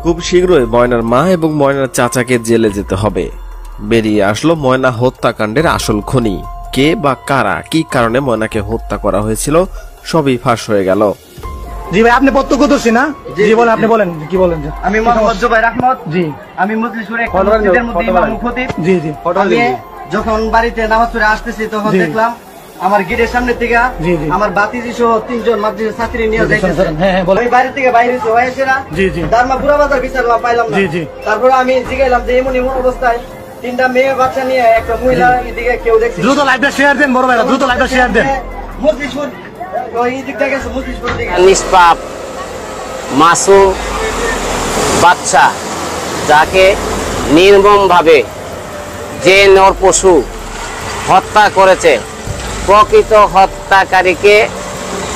খুব শীঘ্রই ময়নার মা এবং ময়নার চাচাকে জেলে যেতে হবে। বেরিয়ে আসলো ময়না হত্যাকাণ্ডের আসল খনি। কে বা কারা কি কারণে ময়নাকে হত্যা করা হয়েছিল সবই ফাঁস হয়ে গেল। জি ভাই, আপনি প্রত্যক্ষদর্শী না? জি বলেন, আপনি বলেন কি বলেন। আমি মোহাম্মদ জুবাইর আহমদ। জি, আমি মজলিসপুরে একটা মসজিদের মধ্যে ইমাম খতিব। জি জি। আমি যখন বাড়িতে নামাজ পড়ে আসতেছি তখন দেখলাম আমার গেটের সামনে থেকে আমার বাতিজি সহ 3 জন মাদ্রাসার ছাত্রী নিয়ে যাইতেছে। আমি বাড়ি থেকে বাইরে হয়েছিরা দারমা পুরা বাজার বিচারলাম, পাইলাম না। তারপরে আমি জিগাইলাম যে এমন এমন অবস্থায় 3টা মেয়ে বাচ্চা নিয়ে একটা মহিলা এদিকে কেউ দেখছি। দ্রুত লাইভটা শেয়ার দেন বড় ভাইরা, দ্রুত লাইভটা শেয়ার দেন। মজলিসপুর ওই দিকটা গেছে, মজলিসপুর দিকে নিষ্পাপ মাসুম বাচ্চা যাকে নির্মমভাবে যে নর পশু হত্যা করেছে, প্রকৃত হত্যাকারীকে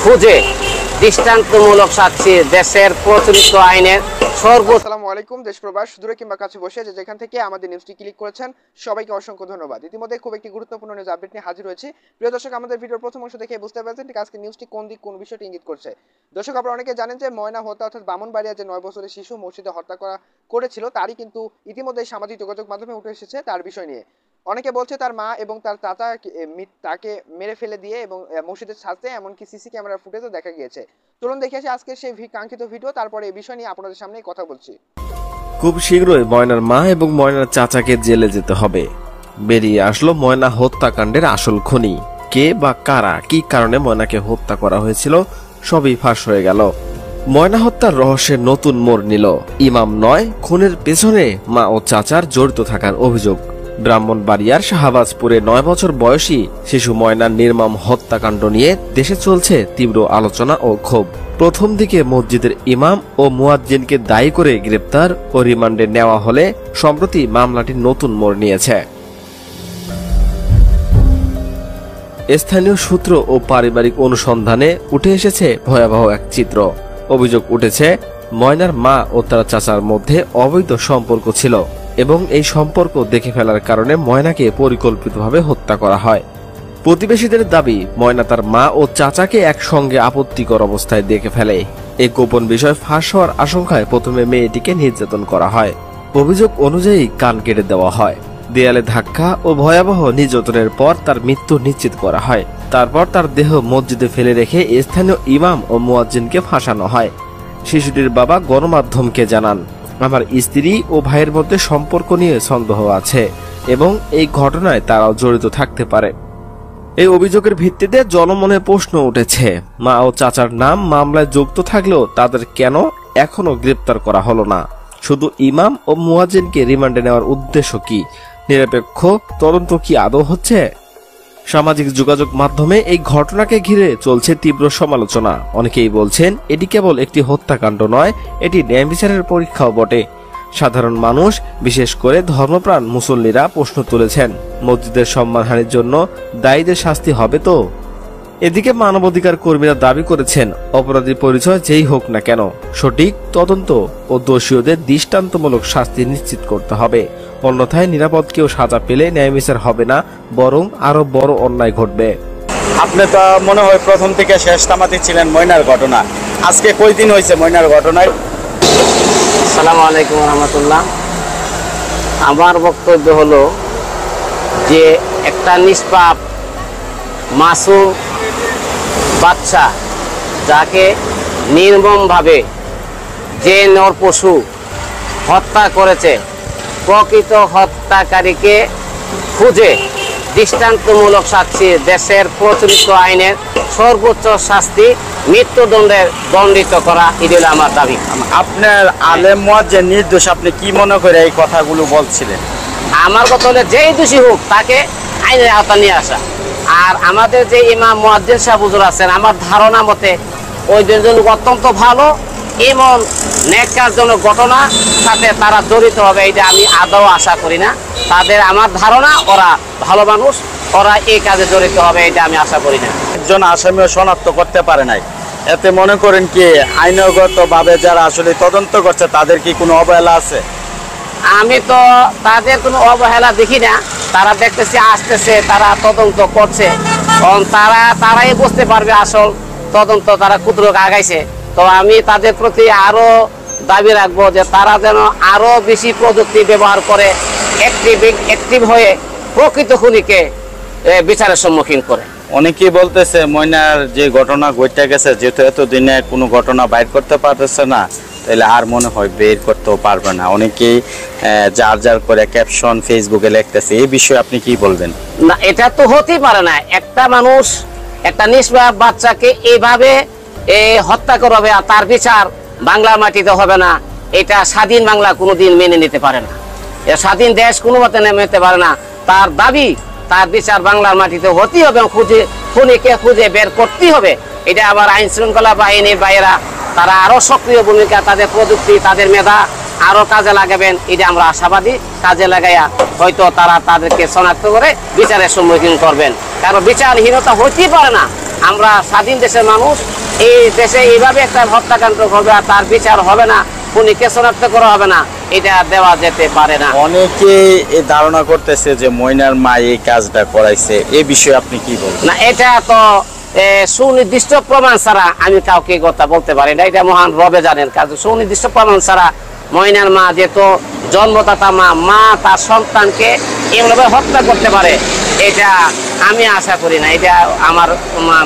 খুঁজে দৃষ্টান্তমূলক শাস্তি দেশের প্রচলিত আইনের সর্বোচ্চ। আসসালামু আলাইকুম। দেশ প্রবাস দূরে কিংবা কাছে বসে যেখান থেকে আমাদের নিউজটি ক্লিক করেছেন সবাইকে অসংখ্য ধন্যবাদ। ইতিমধ্যে খুব একটি গুরুত্বপূর্ণ নিউজ আপডেট নিয়ে হাজির হয়েছি। প্রিয় দর্শক, আমাদের ভিডিওর প্রথম অংশ দেখে বুঝতে পারছেন ঠিক আজকে নিউজটি কোন দিক কোন বিষয়টি ইঙ্গিত করছে। দর্শক, আপনারা অনেকে জানেন যে ময়না হত্যা অর্থাৎ ব্রাহ্মণবাড়িয়া যে 9 বছরের শিশু মসজিদে হত্যা করেছিল তারই কিন্তু ইতিমধ্যে সামাজিক যোগাযোগ মাধ্যমে উঠে এসেছে তার বিষয় নিয়ে। অনেকে বলছে তার মা এবং তার চাচা তাকে মেরে ফেলে দিয়ে এবং মসজিদের ছাদে এমনকি সিসি ক্যামেরার ফুটেজও দেখা গিয়েছে। চলুন দেখে আসি আজকে সেই কাঙ্ক্ষিত ভিডিও, তারপরে এই বিষয় নিয়ে আপনাদের সামনে কথা বলছি। খুব শীঘ্রই ময়নার মা এবং ময়নার চাচাকে জেলে যেতে হবে। বেরিয়ে আসলো ময়না হত্যাকাণ্ডের আসল খনি। কে বা কারা কি কারণে ময়নাকে হত্যা করা হয়েছিল সবই ফাঁস হয়ে গেল। ময়না হত্যার রহস্যের নতুন মোড় নিল। ইমাম নয়, খুনের পেছনে মা ও চাচার জড়িত থাকার অভিযোগ। ব্রাহ্মণবাড়িয়ার শাহবাজপুরে 9 বছর বয়সী শিশু ময়নার নির্মম হত্যাকাণ্ড নিয়ে দেশে চলছে তীব্র আলোচনা ও ক্ষোভ। প্রথম দিকে মসজিদের ইমাম ও মুয়াজ্জিনকে দায়ী করে গ্রেপ্তার ও রিমান্ডে নেওয়া হলে সম্প্রতি মামলাটি নতুন মোড় নিয়েছে। স্থানীয় সূত্র ও পারিবারিক অনুসন্ধানে উঠে এসেছে ভয়াবহ এক চিত্র। অভিযোগ উঠেছে ময়নার মা ও তার চাচার মধ্যে অবৈধ সম্পর্ক ছিল এবং এই সম্পর্ক দেখে ফেলার কারণে ময়নাকে পরিকল্পিতভাবে হত্যা করা হয়। প্রতিবেশীদের দাবি ময়না তার মা ও চাচাকে একসঙ্গে আপত্তিকর অবস্থায় দেখে ফেলে। এই গোপন বিষয় ফাঁস হওয়ার আশঙ্কায় প্রথমে মেয়েটিকে নির্যাতন করা হয়। অভিযোগ অনুযায়ী কান কেটে দেওয়া হয়। দেয়ালে ধাক্কা ও ভয়াবহ নির্যাতনের পর তার মৃত্যু নিশ্চিত করা হয়। তারপর তার দেহ মসজিদে ফেলে রেখে স্থানীয় ইমাম ও মুয়াজ্জিনকে ফাঁসানো হয়। শিশুটির বাবা গণমাধ্যমকে জানান, আমার স্ত্রী ও ভাইয়ের মধ্যে সম্পর্ক নিয়ে সন্দেহ আছে এবং এই ঘটনায় তারাও জড়িত থাকতে পারে। এই অভিযোগের ভিত্তিতে জনমনে প্রশ্ন উঠেছে, মা ও চাচার নাম মামলায় যুক্ত থাকলেও তাদের কেন এখনো গ্রেপ্তার করা হলো না? শুধু ইমাম ও মুয়াজ্জিনকে রিমান্ডে নেওয়ার উদ্দেশ্য কি? নিরপেক্ষ তদন্ত কি আদৌ হচ্ছে? সামাজিক যোগাযোগ মাধ্যমে এই ঘটনাকে ঘিরে চলছে তীব্র সমালোচনা। অনেকেই বলছেন এটি কেবল একটি হত্যাকাণ্ড নয়, এটি ন্যায় বিচারের পরীক্ষাও বটে। সাধারণ মানুষ, বিশেষ করে ধর্মপ্রাণ মুসল্লিরা প্রশ্ন তুলেছেন, মসজিদের সম্মানহানির জন্য দায়ীদের শাস্তি হবে তো? এদিকে মানবাধিকার কর্মীরা দাবি করেছেন অপরাধীর পরিচয় যেই হোক না কেন সঠিক তদন্ত ও দোষীদের দৃষ্টান্তমূলক শাস্তি নিশ্চিত করতে হবে। অন্যথায় নিরাপদ কেউ সাজা পেলে ন্যায় বিচার হবে না, বরং আরো বড় অন্যায় ঘটবে। আপনি তো মনে হয় প্রথম থেকে শেষ তামাতে ছিলেন ময়নার ঘটনা। আজকে কয়দিন হয়েছে ময়নার ঘটনায়? আসসালামু আলাইকুম রহমতুল্লাহ। আমার বক্তব্য হলো যে একটা নিষ্পাপ মাসুম বাচ্চা যাকে নির্মমভাবে যে নর পশু হত্যা করেছে, প্রকৃত হত্যাকারীকে খুঁজে দৃষ্টান্তমূলক শাস্তি দেশের প্রচলিত আইনের সর্বোচ্চ শাস্তি মৃত্যুদণ্ডের দণ্ডিত করা, এটি হলো আমার দাবি। আপনার আলেম মুয়াজ্জিন নির্দোষ, আপনি কি মনে করে এই কথাগুলো বলছিলেন? আমার কথা হলে যেই দোষী হোক তাকে আইনের আওতা নিয়ে আসা। আর আমাদের যে ইমাম মুয়াজ্জিন সাহেব হুজুর আছেন, আমার ধারণা মতে ওই দুজন অত্যন্ত ভালো, এমন ন্যাক্কারজনক ঘটনা সাথে তারা জড়িত হবে এটা আমি আদৌ আশা করি না। তাদের আমার ধারণা ওরা ভালো মানুষ, ওরা এই কাজে জড়িত হবে এটা আমি আশা করি না। একজন আসামিও শনাক্ত করতে পারে নাই, এতে মনে করেন কি আইনগত ভাবে যারা আসলে তদন্ত করছে তাদের কি কোনো অবহেলা আছে? আমি তো তাদের কোনো অবহেলা দেখি না। তারা দেখতেছে আসতেছে, তারা তদন্ত করছে, তারাই বুঝতে পারবে আসল তদন্ত তারা কুতরক আগাইছে। তো আমি তাদের প্রতি আরো দাবি রাখবো যে তারা যেন আরো বেশি প্রযুক্তি ব্যবহার করে অ্যাক্টিভ হয়ে প্রকৃত খুনিকে বিচারের সম্মুখীন করে। অনেকেই বলতেছে ময়নার যে ঘটনা ঘটে গেছে, যেহেতু এতদিনে কোনো ঘটনা বাইর করতে পারতেছে না, তাহলে আর মনে হয় বের করতেও পারবে না। অনেকেই যার করে ক্যাপশন ফেসবুকে লিখতেছে, এই বিষয়ে আপনি কি বলবেন? না, এটা তো হতেই পারে না। একটা মানুষ একটা নিষ্পাপ বাচ্চাকে এইভাবে হত্যা করবে আর তার বিচার বাংলার মাটিতে হবে না, এটা স্বাধীন বাংলা কোনোদিন মেনে নিতে পারে না। স্বাধীন দেশ কোনো মতে নিতে পারে না। তার দাবি, তার বিচার বাংলার মাটিতে হতেই হবে, খুনিকে খুঁজে বের করতেই হবে। এটা আবার আইন শৃঙ্খলা বাহিনীর বাইরা তারা আরো সক্রিয় ভূমিকা, তাদের প্রযুক্তি, তাদের মেধা আরো কাজে লাগাবেন, এটা আমরা আশাবাদী। কাজে লাগাইয়া হয়তো তারা তাদেরকে শনাক্ত করে বিচারের সম্মুখীন করবেন, কারণ বিচারহীনতা হতেই পারে না। আমরা স্বাধীন দেশের মানুষ, এই দেশে এইভাবে একটা হত্যাকাণ্ড হবে আর তার বিচার হবে না, খুনিকে শনাক্ত করা হবে না, এটা দেওয়া যেতে পারে না। অনেকে এই ধারণা করতেছে যে ময়নার মা এই কাজটা করাইছে, এই বিষয়ে আপনি কি বলবেন? না, এটা তো সুনির্দিষ্ট প্রমাণ ছাড়া আমি কাউকে কথা বলতে পারি না, এটা মহান রবে জানেন। কাজ সুনির্দিষ্ট প্রমাণ ছাড়া ময়নার মা যেহেতু জন্মদাতা মা তার সন্তানকে এভাবে হত্যা করতে পারে, এটা আমি আশা করি না, এটা আমার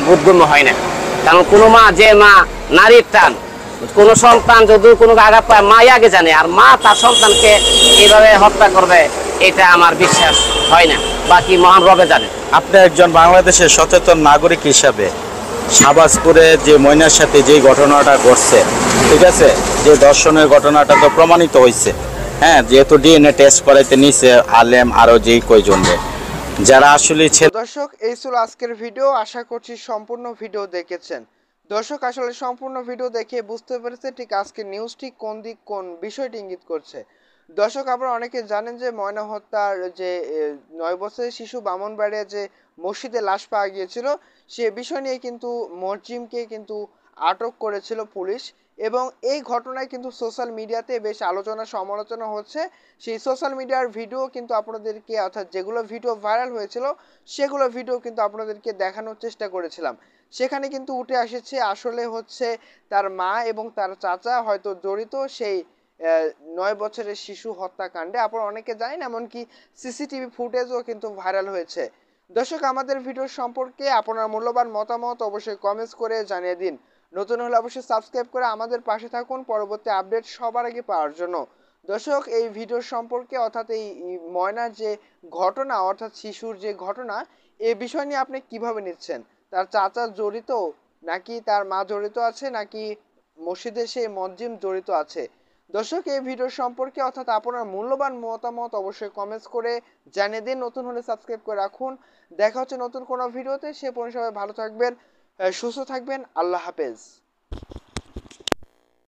বোধগম্য হয় না। কারণ কোনো মা, যে মা নারীর টান, কোনো সন্তান যদি কোনো আঘাত পায় মা আগে জানে, আর মা তার সন্তানকে এইভাবে হত্যা করবে, এটা আমার বিশ্বাস হয় না। বাকি মহান রবে জানে। আপনি একজন বাংলাদেশের সচেতন নাগরিক হিসাবে শাহবাজপুরে যে ময়নার সাথে যে ঘটনাটা ঘটছে, ঠিক আছে, যে ধর্ষণের ঘটনাটা তো প্রমাণিত হয়েছে, হ্যাঁ, যেহেতু ডিএনএ টেস্ট করাইতে নিছে আলেম আরো যেই কয়জন যারা আসলে। দর্শক, এই ছিল আজকের ভিডিও। আশা করছি সম্পূর্ণ ভিডিও দেখেছেন। দর্শক, আসলে সম্পূর্ণ ভিডিও দেখে বুঝতে পেরেছে ঠিক আজকে নিউজটি কোন দিক কোন বিষয়টি ইঙ্গিত করছে। দর্শক, আপনারা অনেকে জানেন যে ময়না হত্যার যে 9 বছরের শিশু ব্রাহ্মণবাড়িয়া যে মসজিদে লাশ পাওয়া গিয়েছিল, সে বিষয় নিয়ে কিন্তু মরজিমকে কিন্তু আটক করেছিল পুলিশ, এবং এই ঘটনায় কিন্তু সোশ্যাল মিডিয়াতে বেশ আলোচনা সমালোচনা হচ্ছে। সেই সোশ্যাল মিডিয়ার ভিডিও কিন্তু আপনাদেরকে, অর্থাৎ যেগুলো ভিডিও ভাইরাল হয়েছিল সেগুলো ভিডিও কিন্তু আপনাদেরকে দেখানোর চেষ্টা করেছিলাম। সেখানে কিন্তু উঠে এসেছে আসলে হচ্ছে তার মা এবং তার চাচা হয়তো জড়িত সেই 9 বছরের শিশু হত্যাকাণ্ডে। আপনারা অনেকে জানেন, এমনকি সিসিটিভি ফুটেজও কিন্তু ভাইরাল হয়েছে। দর্শক, আমাদের ভিডিও সম্পর্কে আপনার মূল্যবান মতামত অবশ্যই কমেন্টস করে জানিয়ে দিন। নতুন হলে অবশ্যই সাবস্ক্রাইব করে আমাদের পাশে থাকুন পরবর্তী আপডেট সবার আগে পাওয়ার জন্য। দর্শক, এই ভিডিও সম্পর্কে, অর্থাৎ এই ময়নার যে ঘটনা, অর্থাৎ শিশুর যে ঘটনা, এই বিষয় নিয়ে আপনি কিভাবে নিচ্ছেন? তার চাচা জড়িত, নাকি তার মা জড়িত আছে, নাকি মসজিদে সেই মসজিদ জড়িত আছে? দর্শক, এই ভিডিও সম্পর্কে অর্থাৎ আপনার মূল্যবান মতামত অবশ্যই কমেন্টস করে জানিয়ে দিন। নতুন হলে সাবস্ক্রাইব করে রাখুন। দেখা হচ্ছে নতুন কোনো ভিডিওতে। সে পর্যন্ত সবাই ভালো থাকবেন, সুস্থ থাকবেন। আল্লাহ হাফেজ।